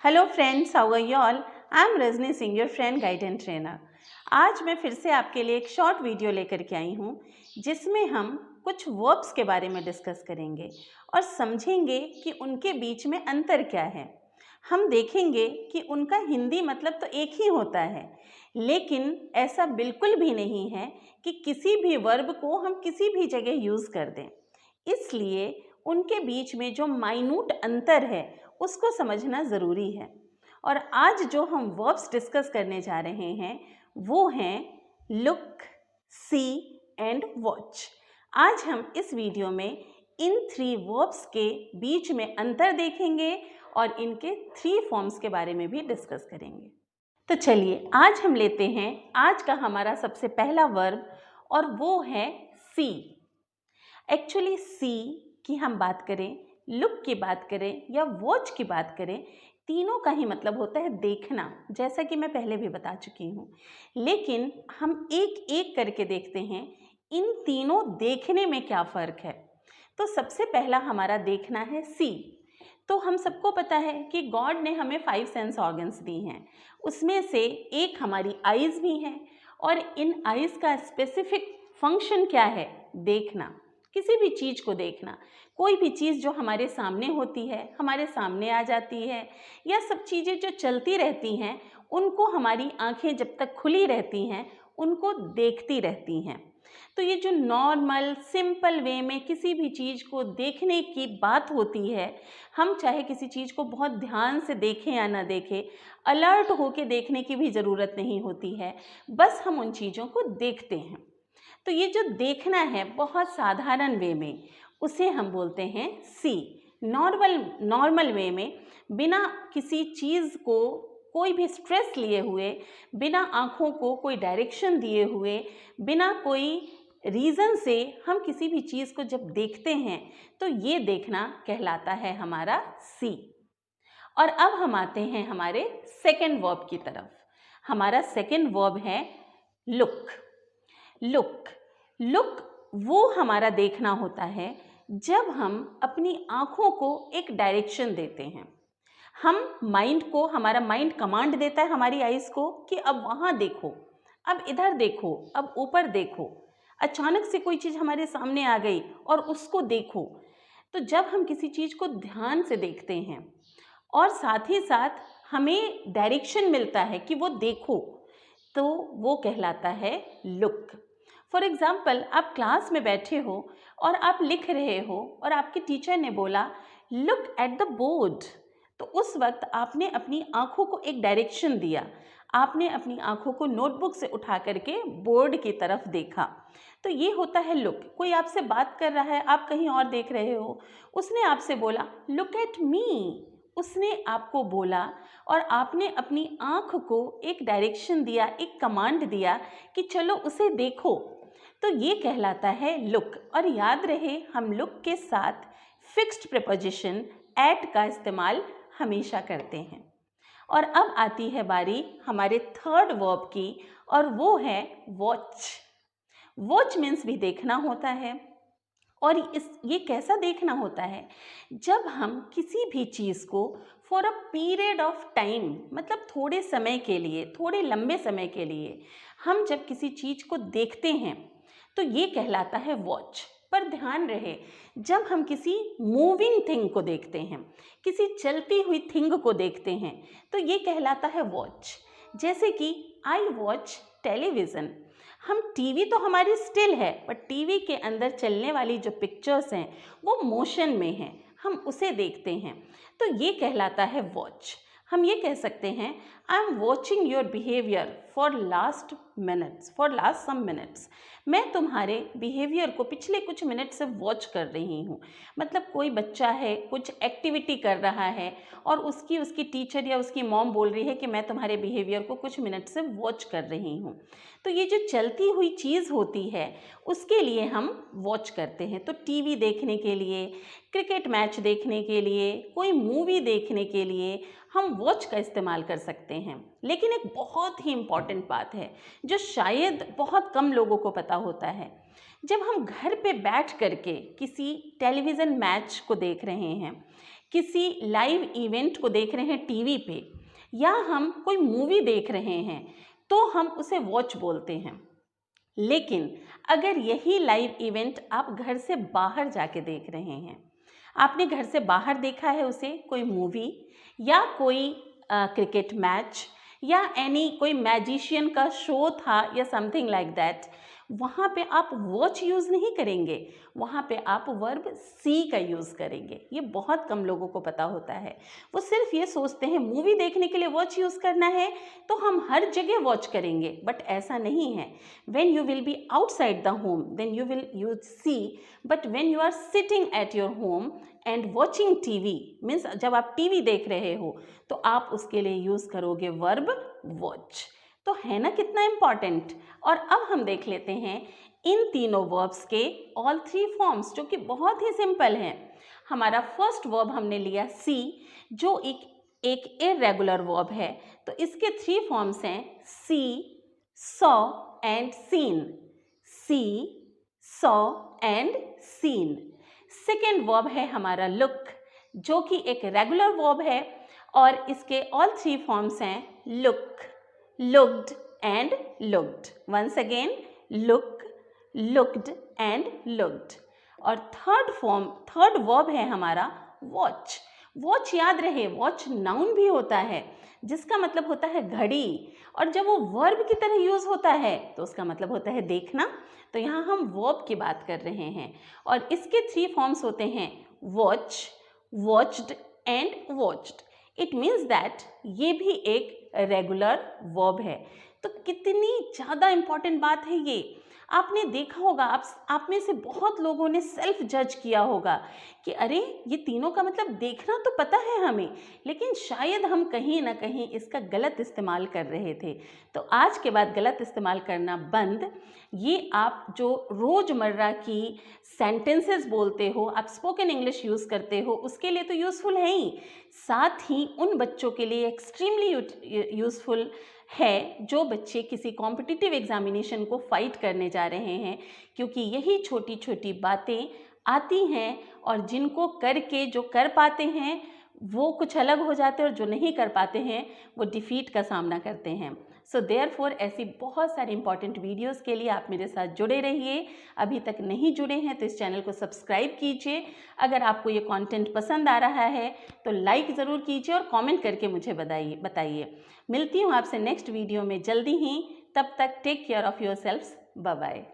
Hello friends, how are you all? I am Rajni Singh, your friend guide and trainer. आज मैं फिर से आपके लिए एक शॉर्ट वीडियो लेकर के आई हूँ जिसमें हम कुछ वर्ब्स के बारे में डिस्कस करेंगे और समझेंगे कि उनके बीच में अंतर क्या है। हम देखेंगे कि उनका हिंदी मतलब तो एक ही होता है, लेकिन ऐसा बिल्कुल भी नहीं है कि किसी भी वर्ब को हम किसी भी जगह यूज़ कर दें। इसलिए उनके बीच में जो माइन्यूट अंतर है उसको समझना ज़रूरी है। और आज जो हम वर्ब्स डिस्कस करने जा रहे हैं वो हैं लुक, सी एंड वॉच। आज हम इस वीडियो में इन 3 वर्ब्स के बीच में अंतर देखेंगे और इनके 3 फॉर्म्स के बारे में भी डिस्कस करेंगे। तो चलिए आज हम लेते हैं आज का हमारा सबसे पहला वर्ब और वो है सी। एक्चुअली सी की हम बात करें, लुक की बात करें या वॉच की बात करें, तीनों का ही मतलब होता है देखना, जैसा कि मैं पहले भी बता चुकी हूँ। लेकिन हम एक एक करके देखते हैं इन तीनों देखने में क्या फ़र्क है। तो सबसे पहला हमारा देखना है सी। तो हम सबको पता है कि गॉड ने हमें 5 सेंस ऑर्गन्स दी हैं, उसमें से एक हमारी आइज़ भी हैं और इन आइज़ का स्पेसिफिक फंक्शन क्या है? देखना, किसी भी चीज़ को देखना। कोई भी चीज़ जो हमारे सामने होती है, हमारे सामने आ जाती है, या सब चीज़ें जो चलती रहती हैं उनको हमारी आँखें जब तक खुली रहती हैं उनको देखती रहती हैं। तो ये जो नॉर्मल सिंपल वे में किसी भी चीज़ को देखने की बात होती है, हम चाहे किसी चीज़ को बहुत ध्यान से देखें या ना देखें, अलर्ट होकर देखने की भी ज़रूरत नहीं होती है, बस हम उन चीज़ों को देखते हैं। तो ये जो देखना है बहुत साधारण वे में, उसे हम बोलते हैं सी। नॉर्मल वे में, बिना किसी चीज़ को कोई भी स्ट्रेस लिए हुए, बिना आँखों को कोई डायरेक्शन दिए हुए, बिना कोई रीज़न से हम किसी भी चीज़ को जब देखते हैं तो ये देखना कहलाता है हमारा सी। और अब हम आते हैं हमारे सेकंड वर्ब की तरफ। हमारा सेकंड वर्ब है लुक। लुक लुक वो हमारा देखना होता है जब हम अपनी आँखों को एक डायरेक्शन देते हैं। हम माइंड को, हमारा माइंड कमांड देता है हमारी आइज़ को कि अब वहाँ देखो, अब इधर देखो, अब ऊपर देखो। अचानक से कोई चीज़ हमारे सामने आ गई और उसको देखो। तो जब हम किसी चीज़ को ध्यान से देखते हैं और साथ ही साथ हमें डायरेक्शन मिलता है कि वो देखो, तो वो कहलाता है लुक। फॉर एग्ज़ाम्पल, आप क्लास में बैठे हो और आप लिख रहे हो और आपके टीचर ने बोला लुक एट द बोर्ड, तो उस वक्त आपने अपनी आँखों को एक डायरेक्शन दिया, आपने अपनी आँखों को नोटबुक से उठा करके बोर्ड की तरफ देखा। तो ये होता है लुक। कोई आपसे बात कर रहा है, आप कहीं और देख रहे हो, उसने आपसे बोला लुक एट मी, उसने आपको बोला और आपने अपनी आँख को एक डायरेक्शन दिया, एक कमांड दिया कि चलो उसे देखो, तो ये कहलाता है लुक। और याद रहे, हम लुक के साथ फिक्स्ड प्रीपोजिशन एट का इस्तेमाल हमेशा करते हैं। और अब आती है बारी हमारे थर्ड वर्ब की और वो है वॉच। वॉच मीन्स भी देखना होता है। और ये कैसा देखना होता है? जब हम किसी भी चीज़ को for a period of time, मतलब थोड़े समय के लिए, थोड़े लंबे समय के लिए हम जब किसी चीज़ को देखते हैं तो ये कहलाता है वॉच। पर ध्यान रहे, जब हम किसी मूविंग थिंग को देखते हैं, किसी चलती हुई थिंग को देखते हैं, तो ये कहलाता है वॉच। जैसे कि आई वॉच टेलीविज़न। हम टीवी तो हमारी स्टिल है, पर टीवी के अंदर चलने वाली जो पिक्चर्स हैं वो मोशन में हैं, हम उसे देखते हैं, तो ये कहलाता है वॉच। हम ये कह सकते हैं I am watching your behaviour for last some minutes. मैं तुम्हारे बिहेवियर को पिछले कुछ मिनट से वॉच कर रही हूँ। मतलब कोई बच्चा है, कुछ एक्टिविटी कर रहा है और उसकी टीचर या उसकी मॉम बोल रही है कि मैं तुम्हारे बिहेवियर को कुछ मिनट से वॉच कर रही हूँ। तो ये जो चलती हुई चीज़ होती है उसके लिए हम वॉच करते हैं। तो टीवी देखने के लिए, क्रिकेट मैच देखने के लिए, कोई मूवी देखने के लिए हम वॉच का इस्तेमाल कर सकते हैं। लेकिन एक बहुत ही इम्पॉर्टेंट बात है जो शायद बहुत कम लोगों को पता होता है। जब हम घर पे बैठ करके किसी टेलीविज़न मैच को देख रहे हैं, किसी लाइव इवेंट को देख रहे हैं टीवी पे, या हम कोई मूवी देख रहे हैं, तो हम उसे वॉच बोलते हैं। लेकिन अगर यही लाइव इवेंट आप घर से बाहर जाके देख रहे हैं, आपने घर से बाहर देखा है उसे, कोई मूवी या कोई क्रिकेट मैच या कोई मैजिशियन का शो था या समथिंग लाइक दैट, वहाँ पे आप वॉच यूज़ नहीं करेंगे, वहाँ पे आप वर्ब सी का यूज़ करेंगे। ये बहुत कम लोगों को पता होता है। वो सिर्फ ये सोचते हैं मूवी देखने के लिए वॉच यूज़ करना है तो हम हर जगह वॉच करेंगे, बट ऐसा नहीं है। When you will be outside the home then you will use see, but when you are sitting at your home and watching TV, means जब आप टीवी देख रहे हो तो आप उसके लिए यूज़ करोगे वर्ब वॉच। तो है ना कितना इम्पॉर्टेंट। और अब हम देख लेते हैं इन तीनों वर्ब्स के ऑल थ्री फॉर्म्स, जो कि बहुत ही सिंपल हैं। हमारा फर्स्ट वर्ब हमने लिया सी, जो एक इर्रेगुलर वर्ब है, तो इसके थ्री फॉर्म्स हैं see, saw and seen. See, saw and seen. Second verb है हमारा लुक, जो कि एक रेगुलर वर्ब है, और इसके ऑल थ्री फॉर्म्स हैं look, looked and looked. Once again, look, looked and looked. और थर्ड वर्ब है हमारा वॉच। वॉच याद रहे, वॉच नाउन भी होता है, जिसका मतलब होता है घड़ी, और जब वो वर्ब की तरह यूज होता है तो उसका मतलब होता है देखना। तो यहाँ हम वर्ब की बात कर रहे हैं, और इसके थ्री फॉर्म्स होते हैं watch, watched and watched. It means that ये भी एक रेगुलर वर्ब है। तो कितनी ज़्यादा इम्पॉर्टेंट बात है ये। आपने देखा होगा, आप में से बहुत लोगों ने सेल्फ जज किया होगा कि अरे ये तीनों का मतलब देखना तो पता है हमें, लेकिन शायद हम कहीं ना कहीं इसका गलत इस्तेमाल कर रहे थे। तो आज के बाद गलत इस्तेमाल करना बंद। ये आप जो रोज़मर्रा की सेंटेंसेस बोलते हो, आप स्पोकन इंग्लिश यूज़ करते हो, उसके लिए तो यूज़फुल है ही, साथ ही उन बच्चों के लिए एक्सट्रीमली यूज़फुल है जो बच्चे किसी कॉम्पिटिटिव एग्जामिनेशन को फाइट करने जा रहे हैं, क्योंकि यही छोटी छोटी बातें आती हैं, और जिनको करके जो कर पाते हैं वो कुछ अलग हो जाते हैं, और जो नहीं कर पाते हैं वो डिफीट का सामना करते हैं। सो देयरफॉर ऐसी बहुत सारी इंपॉर्टेंट वीडियोस के लिए आप मेरे साथ जुड़े रहिए। अभी तक नहीं जुड़े हैं तो इस चैनल को सब्सक्राइब कीजिए। अगर आपको ये कंटेंट पसंद आ रहा है तो लाइक ज़रूर कीजिए और कमेंट करके मुझे बताइए। मिलती हूँ आपसे नेक्स्ट वीडियो में जल्दी ही। तब तक take care of yourselves. Bye bye.